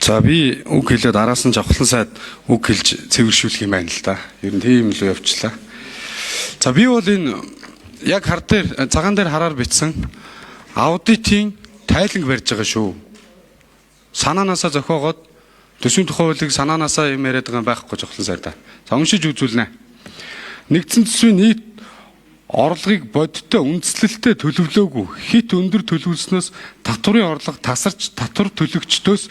За би үг хэлээд араас нь жавхлан сайд үг хэлж цэвэршүүлэх юм байна л да. Ер нь тийм л явчлаа. За би бол энэ яг хар дээр цагаан дээр хараар бичсэн аудитын тайланг барьж байгаа шүү. Санаанаасаа зохиогоод төсвийн тухай хуулийг санаанаасаа юм яриад байгаа юм байхгүй жавхлан сайд да. За уншиж үзүүлнэ. Нэгдсэн төсвийн нийт орлогыг бодиттой үндэслэлтэй төлөвлөөгүй хит өндөр төлөвлөснөөс татврын орлого тасарч татвар төлөгчдөөс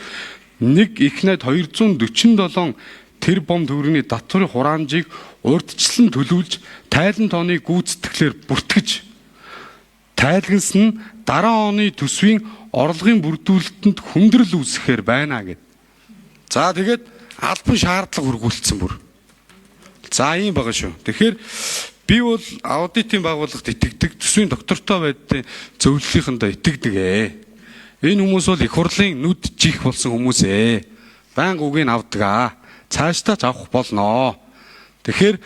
нэг их найд 247 тэр бом төгрөгийн татврын хураамжийг урьдчилан төлөвлөж тайлан тооны гүйцэтгэлээр бүртгэж тайлганс нь дараа оны төсвийн орлогын бүрдүүлэлтэнд хүндрэл үүсгэхээр байна гэд. За тэгээд албан шаардлага үргүүлсэн бүр. За ийм байгаа шүү. Тэгэхээр би бол аудитын байгууллагт итгэдэг, төсвийн доктортой байдгийн зөвлөлийнхөндөө итгэдэг ээ. Энэ хүмүүс бол их хурлын нүд жих болсон хүмүүс ээ. Байнга үгийг авдаг аа. Цаашдаа ч авах болноо. Тэгэхээр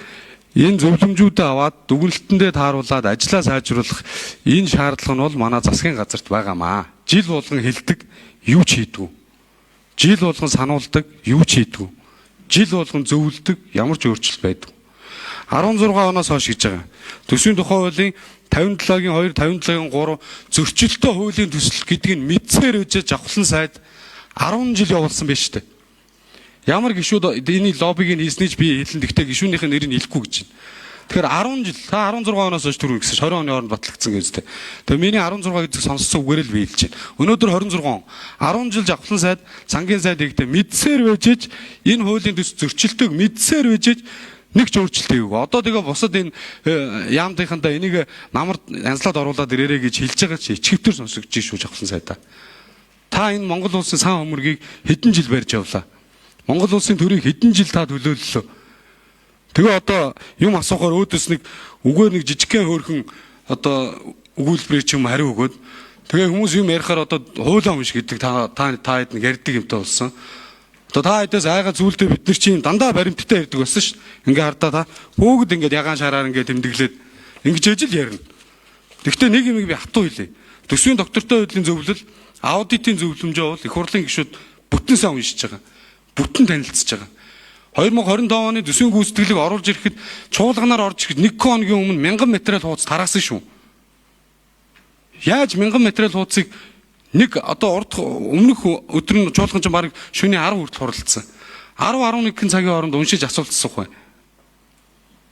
энэ зөвлөмжүүдээ аваад дүгнэлтэндээ тааруулаад ажлаа сайжруулах энэ шаардлага нь бол манай засгийн газарт байгаамаа. Жил болгон хэлдэг, юу ч хийдэггүй. Жил болгон сануулдаг, юу ч хийдэггүй. Жил болгон зөвлөдөг, ямар ч өөрчлөлт байдаг. 16 оноос хойш гэж байгаа. Төсвийн тухай хуулийн 57-гийн 2, 57-гийн 3 зөрчилтэй хуулийн төсөл гэдгийг мэдсээр үжиж жавхлан сайд 10 жил явуулсан байж тээ. Ямар гишүүд энэ лоббиг нь хийснийч би хэлэн гэхдээ гишүүнийхээ нэрийг хэлэхгүй гэж байна. Тэгэхээр 10 жил, та 16 оноос хойш түрүү гэсэн 20 оны хооронд батлагдсан гэж тээ. Тэгээ миний 16 гэдэг сонссон үгээр л би хэлж байна. Өнөөдөр 26 он. 10 жил жавхлан сайд, сангийн сайд гэхдээ мэдсээр үжиж энэ хуулийн төсөл зөрчилтэйг мэдсээр үжиж нэг ч өөрчлөлт хийгээгүй. Одоо тэгээ бусад энэ яамдынхандаа энийг намар янзлаад оруулаад ирээрэй гэж хэлж байгаа чи ичгэвтер сонсогдож шүү жавхлан сайдаа. Та энэ Монгол улсын сан хөмөргийг хэдэн жил барьж явлаа. Монгол улсын төрийг хэдэн жил та төлөөллөө. Тэгээ одоо юм асуухаар өөдөөс нэг үгээр нэг жижигхэн хөөрхөн одоо өгүүлбэрээр ч юм хариу өгөөд тэгээ хүмүүс юм ярихаар одоо хуйлаа юм шиг гэдэг та хэд нэг ярьдаг юмтай болсон. Одоо та хэдээс айгаа зүйлдээ бид нар чинь дандаа баримттай ярьдаг болсон ш. Ингээ хардаа та бүгд ингээд ягаан шараар ингээд тэмдэглээд ингэж ижил ярина. Гэхдээ нэг юм би хатуу хэлье. Төсвийн доктортой байдлын зөвлөл, аудитын зөвлөмжөө бол их хурлын гишүүд бүтэнсээ уншиж байгаа. Бүтэн танилцж байгаа. 2025 оны төсвийн гүйцэтгэлийг оруулж ирэхэд чуулганаар орж ирэхэд 1 хоногийн өмнө 1000 материал хуудас тараасан шүү. Яаж 1000 материал хуудасыг нэг одоо өмнөх өдөр нь чуулган чинь баг шөнийн 10 хүртэл хуралдсан. 10-11 цагийн хооронд уншиж асуултсах бай.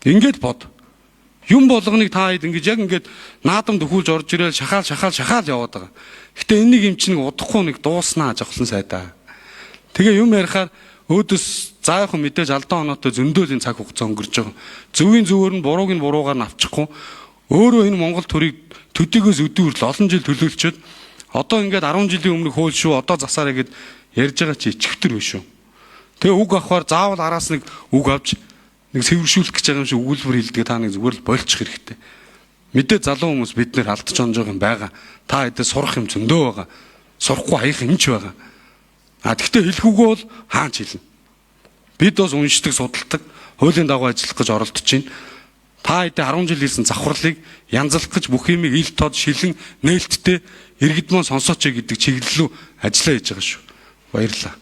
Ингээд бод. Юм болгоныг та хэд ингэж яг ингээд наадам дөхүүлж орж ирээл шахаал яваад байгаа. Гэтэ энийг юм чинь удахгүй нэг дууснаа жавхлан сайдаа. Тэгээ юм ярихаар өөдөөс заахан мэдээж алдаан оноотой зөндөөлийн цаг хугацаа өнгөрч байгаа. Зөвийн зөвөр нь бурууг нь буруугаар нь авчихгүй. Өөрөө энэ Монгол төрийг төдийгөөс өдөрл олон жил төлөөлчөөд одоо ингээд 10 жилийн өмнөх хууль шүү одоо засаарай гэд ярьж байгаа чи ичгэвтер биш шүү. Тэгээ үг авахаар заавал араас нэг үг авч нэг цэвэршүүлэх гэж байгаа юм шиг өгүүлбэр хэлдэг та нэг зүгээр л болчих хэрэгтэй. Мэдээ залуу хүмүүс бид нэр алдаж онж байгаа юм байгаа. Та хэдээ сурах юм зөндөө байгаа. Сурахгүй хаях юм ч байгаа. Тэгтээ хэлэхүүгөө бол хаач хэлнэ. Бид бас уншдаг, судалдаг, хуулийн дагуу ажиллах гэж оролдож байна. Та хэдээ 10 жил хийсэн завхарлыг янзлах гэж бүх юмыг ил тод шилэн нээлттэй иргэдмөн сонсооч гэдэг чиглэлөө ажиллаа хийж байгаа шүү. Баярлалаа.